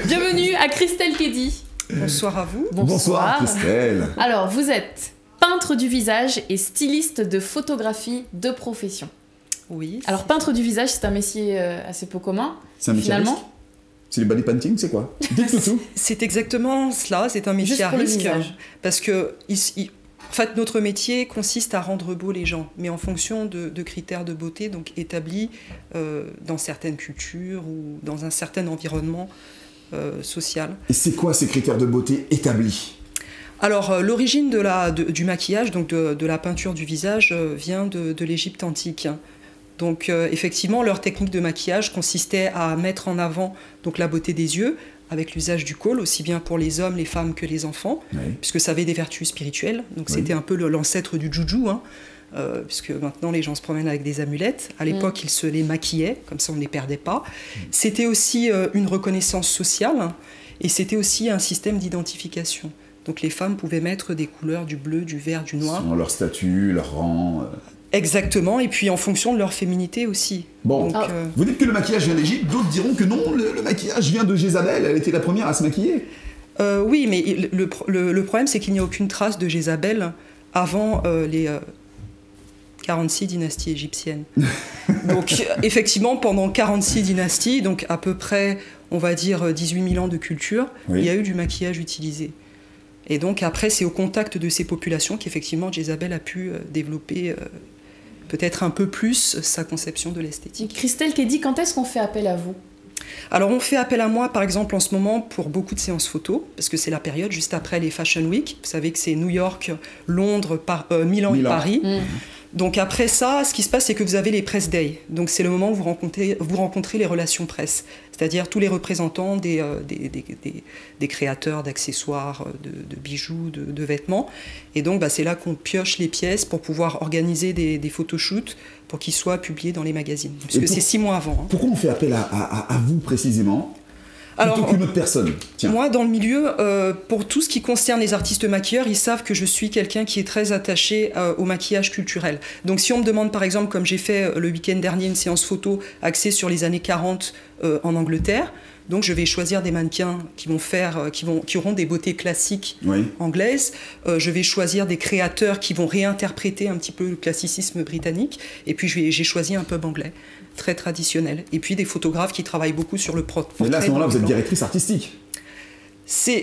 Bienvenue à Christelle Kedi. Bonsoir à vous. Bonsoir Christelle. Alors, vous êtes peintre du visage et styliste de photographie de profession. Oui. Alors, peintre du visage, c'est un métier assez peu commun. C'est un métier à risque. C'est le body painting, c'est quoi? Dites-nous tout. C'est exactement cela, c'est un métier à risque. Parce que en fait, notre métier consiste à rendre beaux les gens, mais en fonction de critères de beauté donc établis dans certaines cultures ou dans un certain environnement social. Et c'est quoi ces critères de beauté établis? Alors, l'origine du maquillage, donc de la peinture du visage, vient de l'Égypte antique. Donc, effectivement, leur technique de maquillage consistait à mettre en avant donc, la beauté des yeux, avec l'usage du col, aussi bien pour les hommes, les femmes que les enfants, puisque ça avait des vertus spirituelles. Donc, c'était un peu l'ancêtre du juju, hein, puisque maintenant les gens se promènent avec des amulettes. À l'époque, ils se les maquillaient, comme ça on ne les perdait pas. C'était aussi une reconnaissance sociale, hein, et c'était aussi un système d'identification. Donc les femmes pouvaient mettre des couleurs du bleu, du vert, du noir. Selon leur statut, leur rang. Exactement, et puis en fonction de leur féminité aussi. Bon, donc, vous dites que le maquillage vient d'Égypte, d'autres diront que non, le maquillage vient de Jézabel, elle était la première à se maquiller. Oui, mais le problème c'est qu'il n'y a aucune trace de Jézabel avant les 46 dynasties égyptiennes. Donc effectivement, pendant 46 dynasties, donc à peu près, on va dire 18 000 ans de culture, il y a eu du maquillage utilisé. Et donc après, c'est au contact de ces populations qu'effectivement Jézabel a pu développer peut-être un peu plus sa conception de l'esthétique. Christelle Kedi, quand est-ce qu'on fait appel à vous? Alors on fait appel à moi par exemple en ce moment pour beaucoup de séances photos, parce que c'est la période juste après les Fashion Week. Vous savez que c'est New York, Londres, Milan et Paris. Donc après ça, ce qui se passe, c'est que vous avez les press days. Donc c'est le moment où vous rencontrez les relations presse, c'est-à-dire tous les représentants des créateurs d'accessoires, de bijoux, de vêtements. Et donc c'est là qu'on pioche les pièces pour pouvoir organiser des photoshoots pour qu'ils soient publiés dans les magazines. Parce que c'est 6 mois avant. Hein. Pourquoi on fait appel à vous précisément ? Plutôt qu'une autre personne. Tiens. Moi, dans le milieu, pour tout ce qui concerne les artistes maquilleurs, ils savent que je suis quelqu'un qui est très attaché au maquillage culturel. Donc si on me demande, par exemple, comme j'ai fait le week-end dernier, une séance photo axée sur les années 40 en Angleterre, donc je vais choisir des mannequins qui auront des beautés classiques anglaises. Je vais choisir des créateurs qui vont réinterpréter un petit peu le classicisme britannique. Et puis j'ai choisi un pub anglais, très traditionnel. Et puis des photographes qui travaillent beaucoup sur le portrait. Mais là, à ce moment-là, vous êtes directrice artistique. C'est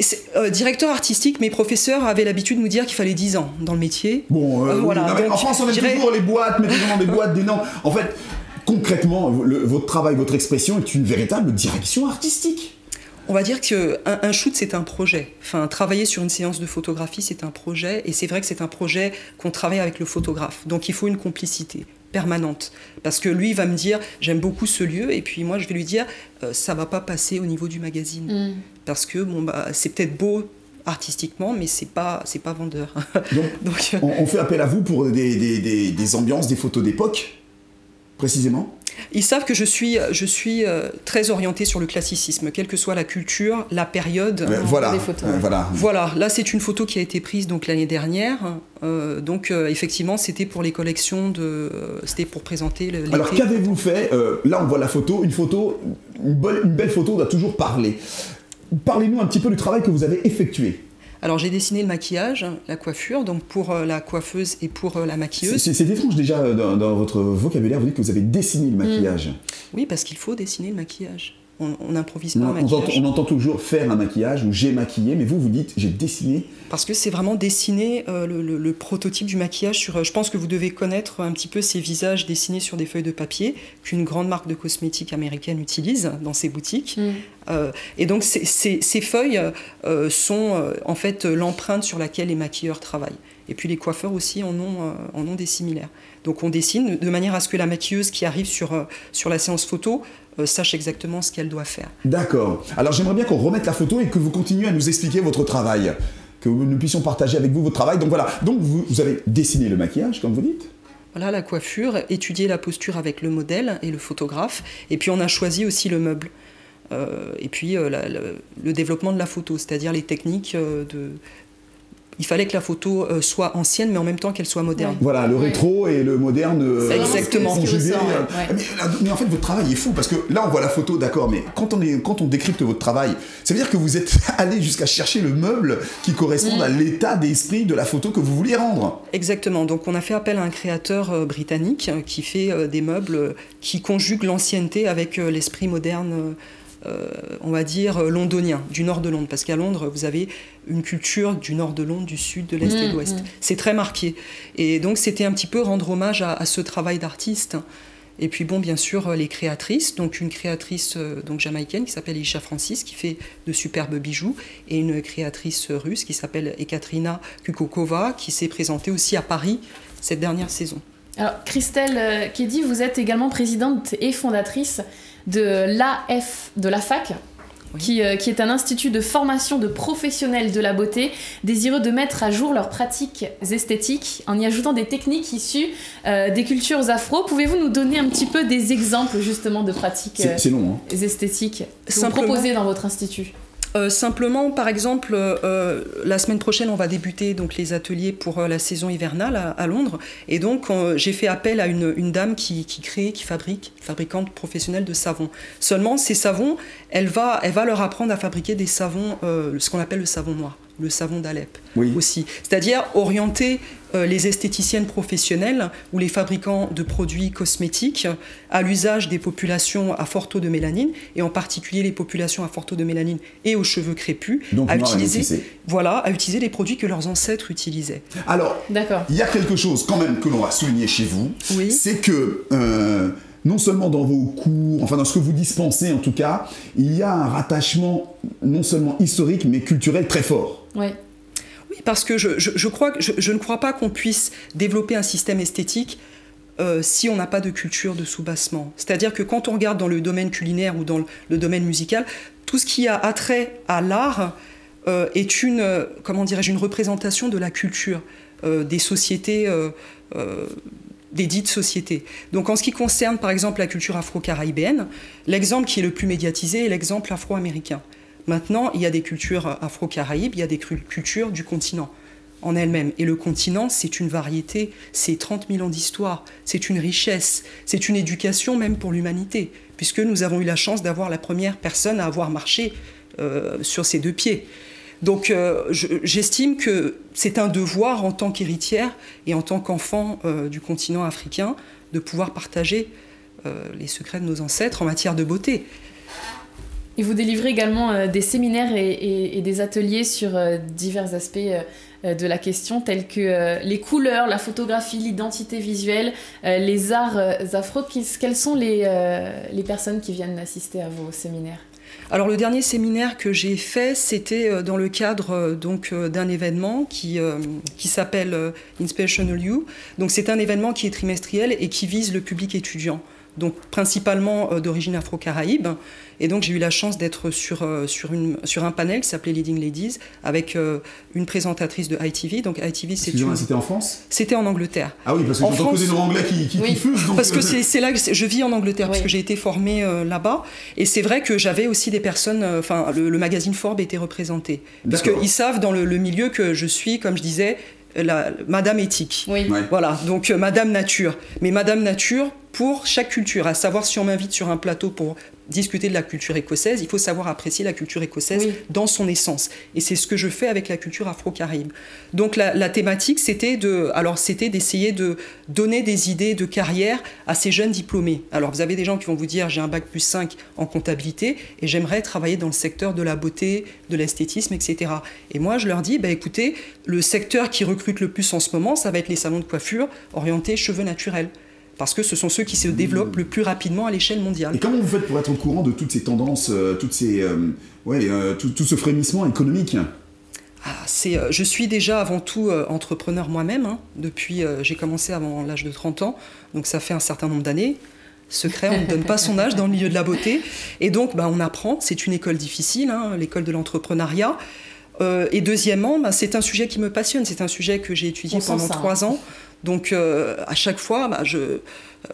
directeur artistique, mes professeurs avaient l'habitude de nous dire qu'il fallait 10 ans dans le métier. Bon, voilà. Non, donc, en France, on aime toujours les boîtes, mettre des gens dans des boîtes, des noms. En fait, concrètement, votre travail, votre expression est une véritable direction artistique. On va dire qu'un shoot, c'est un projet. Enfin, travailler sur une séance de photographie, c'est un projet. Et c'est vrai que c'est un projet qu'on travaille avec le photographe. Donc il faut une complicité permanente. Parce que lui, il va me dire, j'aime beaucoup ce lieu. Et puis moi, je vais lui dire, ça ne va pas passer au niveau du magazine. Parce que c'est peut-être beau artistiquement, mais c'est pas vendeur. Donc on fait appel à vous pour des ambiances, des photos d'époque, précisément. Ils savent que je suis très orientée sur le classicisme, quelle que soit la culture, la période. Voilà. Des photos. Voilà. Là, c'est une photo qui a été prise donc l'année dernière. Effectivement, c'était pour les collections c'était pour présenter l'été. Alors, qu'avez-vous fait? Là, on voit la photo. Une belle photo doit toujours parler. Parlez-nous un petit peu du travail que vous avez effectué. Alors j'ai dessiné le maquillage, la coiffure, donc pour la coiffeuse et pour la maquilleuse. C'est étrange déjà, dans votre vocabulaire, vous dites que vous avez dessiné le maquillage. Oui, parce qu'il faut dessiner le maquillage. On n'improvise pas un maquillage. On entend toujours faire un maquillage ou j'ai maquillé, mais vous dites j'ai dessiné. Parce que c'est vraiment dessiner le prototype du maquillage sur... Je pense que vous devez connaître un petit peu ces visages dessinés sur des feuilles de papier qu'une grande marque de cosmétiques américaine utilise dans ses boutiques. Et donc ces feuilles sont en fait l'empreinte sur laquelle les maquilleurs travaillent. Et puis les coiffeurs aussi en ont des similaires. Donc on dessine de manière à ce que la maquilleuse qui arrive sur la séance photo sache exactement ce qu'elle doit faire. D'accord. Alors j'aimerais bien qu'on remette la photo et que vous continuiez à nous expliquer votre travail, que nous puissions partager avec vous votre travail. Donc voilà, donc vous avez dessiné le maquillage, comme vous dites. Voilà, la coiffure, étudier la posture avec le modèle et le photographe, et puis on a choisi aussi le meuble. Et puis le développement de la photo, c'est-à-dire les techniques il fallait que la photo soit ancienne, mais en même temps qu'elle soit moderne. Ouais. Voilà, le rétro et le moderne exactement conjugués. Mais en fait, votre travail est fou, parce que là, on voit la photo, d'accord, mais quand on décrypte votre travail, ça veut dire que vous êtes allé jusqu'à chercher le meuble qui corresponde à l'état d'esprit de la photo que vous vouliez rendre. Exactement. Donc, on a fait appel à un créateur britannique qui fait des meubles qui conjuguent l'ancienneté avec l'esprit moderne, on va dire londonien, du nord de Londres, parce qu'à Londres, vous avez une culture du nord de Londres, du sud, de l'est et de l'ouest. C'est très marqué. Et donc, c'était un petit peu rendre hommage à ce travail d'artiste. Et puis, bon, bien sûr, les créatrices. Donc, une créatrice jamaïcaine qui s'appelle Isha Francis, qui fait de superbes bijoux, et une créatrice russe qui s'appelle Ekaterina Kukokova, qui s'est présentée aussi à Paris cette dernière saison. Alors, Christelle Kedi, vous êtes également présidente et fondatrice de l'AFAC, oui, qui est un institut de formation de professionnels de la beauté désireux de mettre à jour leurs pratiques esthétiques en y ajoutant des techniques issues des cultures afro. Pouvez-vous nous donner un petit peu des exemples justement de pratiques esthétiques que vous proposez dans votre institut ? Simplement, par exemple, la semaine prochaine, on va débuter donc, les ateliers pour la saison hivernale à Londres. Et donc, j'ai fait appel à une dame qui fabricante professionnelle de savons. Seulement, ces savons, elle va leur apprendre à fabriquer des savons, ce qu'on appelle le savon noir, le savon d'Alep aussi. C'est-à-dire orienter les esthéticiennes professionnelles ou les fabricants de produits cosmétiques à l'usage des populations à fort taux de mélanine, et en particulier les populations à fort taux de mélanine et aux cheveux crépus, à utiliser les produits que leurs ancêtres utilisaient. Alors, il y a quelque chose quand même que l'on va souligner chez vous, c'est que non seulement dans vos cours, enfin dans ce que vous dispensez en tout cas, il y a un rattachement non seulement historique mais culturel très fort. Oui, parce que je ne crois pas qu'on puisse développer un système esthétique si on n'a pas de culture de soubassement. C'est-à-dire que quand on regarde dans le domaine culinaire ou dans le domaine musical, tout ce qui a attrait à l'art est une représentation de la culture des sociétés, des dites sociétés. Donc en ce qui concerne par exemple la culture afro-caribéenne, l'exemple qui est le plus médiatisé est l'exemple afro-américain. Maintenant, il y a des cultures afro-caraïbes, il y a des cultures du continent en elle-même. Et le continent, c'est une variété, c'est 30 000 ans d'histoire, c'est une richesse, c'est une éducation même pour l'humanité, puisque nous avons eu la chance d'avoir la première personne à avoir marché sur ses deux pieds. Donc j'estime que c'est un devoir en tant qu'héritière et en tant qu'enfant du continent africain de pouvoir partager les secrets de nos ancêtres en matière de beauté. Et vous délivrez également des séminaires et des ateliers sur divers aspects de la question, tels que les couleurs, la photographie, l'identité visuelle, les arts afro. Quelles sont les personnes qui viennent assister à vos séminaires ? Alors le dernier séminaire que j'ai fait, c'était dans le cadre d'un événement qui s'appelle Inspirational You. Donc c'est un événement qui est trimestriel et qui vise le public étudiant, donc principalement d'origine afro-caraïbe. Et donc j'ai eu la chance d'être sur un panel qui s'appelait Leading Ladies avec une présentatrice de ITV. Donc ITV, c'était en France ? C'était en Angleterre. Ah oui, parce que j'entends que des noms anglais qui fusent. Donc... Parce que c'est là que je vis en Angleterre, parce que j'ai été formée là-bas. Et c'est vrai que j'avais aussi des personnes, le magazine Forbes était représenté. Parce qu'ils savent dans le milieu que je suis, comme je disais, Madame éthique. Voilà, donc Madame Nature. Mais Madame Nature pour chaque culture, à savoir si on m'invite sur un plateau pour discuter de la culture écossaise, il faut savoir apprécier la culture écossaise dans son essence. Et c'est ce que je fais avec la culture afro-caraïbe. Donc la thématique, c'était d'essayer de donner des idées de carrière à ces jeunes diplômés. Alors vous avez des gens qui vont vous dire, j'ai un bac plus 5 en comptabilité et j'aimerais travailler dans le secteur de la beauté, de l'esthétisme, etc. Et moi, je leur dis, écoutez, le secteur qui recrute le plus en ce moment, ça va être les salons de coiffure orientés cheveux naturels. Parce que ce sont ceux qui se développent le plus rapidement à l'échelle mondiale. Et comment vous faites pour être au courant de toutes ces tendances, tout ce frémissement économique ? Je suis déjà avant tout entrepreneur moi-même. Depuis, j'ai commencé avant l'âge de 30 ans, donc ça fait un certain nombre d'années. Secret, on ne donne pas son âge dans le milieu de la beauté. Et donc, on apprend, c'est une école difficile, l'école de l'entrepreneuriat. Et deuxièmement, c'est un sujet qui me passionne, c'est un sujet que j'ai étudié pendant 3 ans. Donc à chaque fois,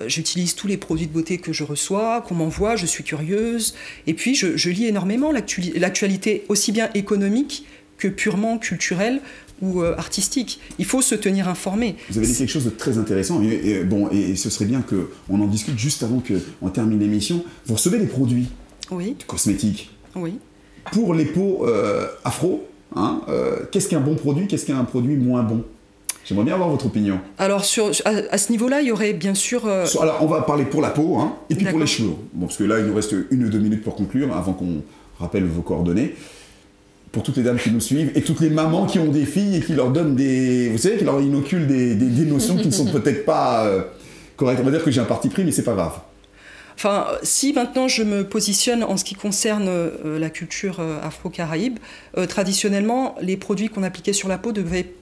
j'utilise tous les produits de beauté que je reçois, qu'on m'envoie, je suis curieuse. Et puis je lis énormément l'actualité, aussi bien économique que purement culturelle, ou artistique. Il faut se tenir informé. Vous avez dit quelque chose de très intéressant, et ce serait bien qu'on en discute juste avant qu'on termine l'émission. Vous recevez des produits cosmétiques pour les peaux afro. Qu'est-ce qu'un bon produit, qu'est-ce qu'un produit moins bon? J'aimerais bien avoir votre opinion. Alors, à ce niveau-là, il y aurait bien sûr... Alors, on va parler pour la peau, et puis pour les cheveux. Bon, parce que là, il nous reste 1 ou 2 minutes pour conclure, avant qu'on rappelle vos coordonnées. Pour toutes les dames qui nous suivent, et toutes les mamans qui ont des filles et qui leur donnent des... Vous savez, qui leur inoculent des notions qui ne sont peut-être pas correctes. On va dire que j'ai un parti pris, mais c'est pas grave. Enfin, si maintenant je me positionne en ce qui concerne la culture afro-caraïbe, traditionnellement, les produits qu'on appliquait sur la peau devaient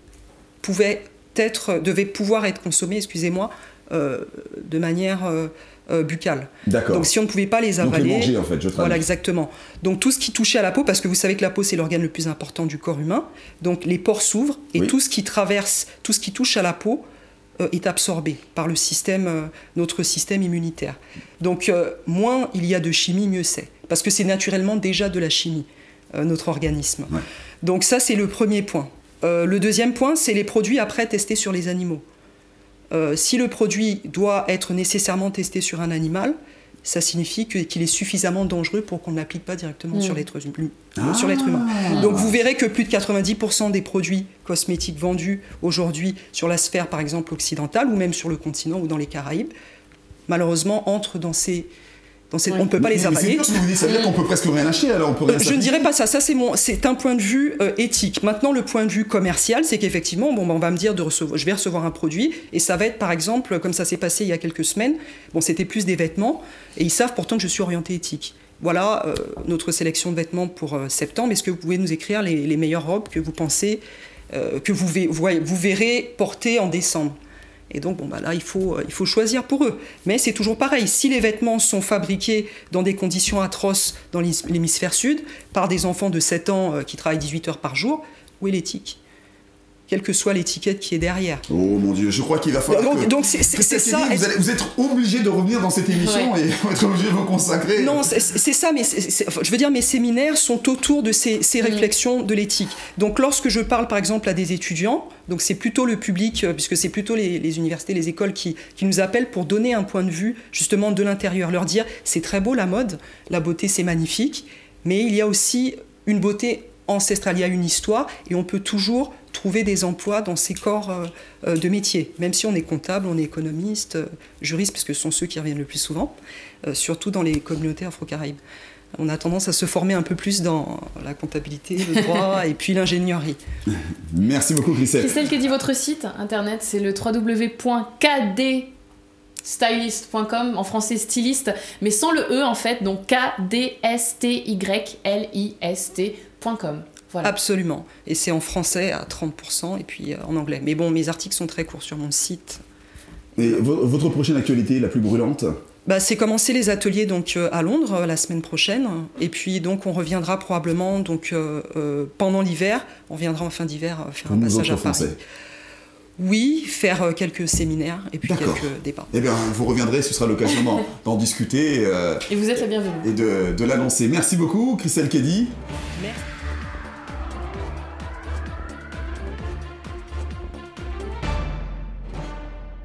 pouvoir être consommés, excusez-moi, de manière buccale. D'accord. Donc si on ne pouvait pas les avaler... Donc les manger, en fait, je traduis. Voilà, exactement. Donc tout ce qui touchait à la peau, parce que vous savez que la peau, c'est l'organe le plus important du corps humain, donc les pores s'ouvrent, et tout ce qui traverse, tout ce qui touche à la peau, est absorbé par le système, notre système immunitaire. Donc moins il y a de chimie, mieux c'est. Parce que c'est naturellement déjà de la chimie, notre organisme. Ouais. Donc ça, c'est le premier point. Le deuxième point, c'est les produits après testés sur les animaux. Si le produit doit être nécessairement testé sur un animal, ça signifie qu'il est suffisamment dangereux pour qu'on ne l'applique pas directement sur l'être humain. Donc vous verrez que plus de 90% des produits cosmétiques vendus aujourd'hui sur la sphère, par exemple, occidentale, ou même sur le continent ou dans les Caraïbes, malheureusement entrent dans ces... On ne peut pas les avaler. C'est bien ce que vous dites, ça veut dire qu'on peut presque rien acheter, alors on peut rien je ne dirais pas ça, c'est un point de vue éthique. Maintenant, le point de vue commercial, c'est qu'effectivement, on va me dire je vais recevoir un produit, et ça va être, par exemple, comme ça s'est passé il y a quelques semaines, c'était plus des vêtements, et ils savent pourtant que je suis orientée éthique. Voilà notre sélection de vêtements pour septembre. Est-ce que vous pouvez nous écrire les meilleures robes que vous pensez, que vous verrez porter en décembre? Et donc, là, il faut choisir pour eux. Mais c'est toujours pareil. Si les vêtements sont fabriqués dans des conditions atroces dans l'hémisphère sud, par des enfants de 7 ans qui travaillent 18 heures par jour, où est l'éthique? Quelle que soit l'étiquette qui est derrière. Oh mon Dieu, je crois qu'il va falloir donc c'est ça. Vous êtes obligé de revenir dans cette émission et on va être obligé de vous consacrer. Non, c'est ça, mais je veux dire, mes séminaires sont autour de ces réflexions de l'éthique. Donc lorsque je parle par exemple à des étudiants, donc c'est plutôt le public, puisque c'est plutôt les universités, les écoles qui nous appellent pour donner un point de vue justement de l'intérieur, leur dire c'est très beau la mode, la beauté c'est magnifique, mais il y a aussi une beauté ancestrale, il y a une histoire et on peut toujours trouver des emplois dans ces corps de métier, même si on est comptable, on est économiste, juriste, parce que ce sont ceux qui reviennent le plus souvent, surtout dans les communautés afro-caraïbes. On a tendance à se former un peu plus dans la comptabilité, le droit et puis l'ingénierie. Merci beaucoup, Christelle. Christelle, qui dit votre site internet, c'est le www.kdstylist.com, en français styliste, mais sans le E en fait, donc kdstylist.com. Voilà. Absolument. Et c'est en français à 30% et puis en anglais. Mais bon, mes articles sont très courts sur mon site. Et votre prochaine actualité, la plus brûlante? C'est commencer les ateliers donc, à Londres la semaine prochaine. Et puis donc on reviendra probablement donc, pendant l'hiver. On viendra en fin d'hiver faire un passage à Paris. Oui, faire quelques séminaires et puis quelques débats. Eh bien, vous reviendrez, ce sera l'occasion d'en discuter. Et vous êtes la bienvenue. Et de l'annoncer. Merci beaucoup, Christelle Kedi. Merci.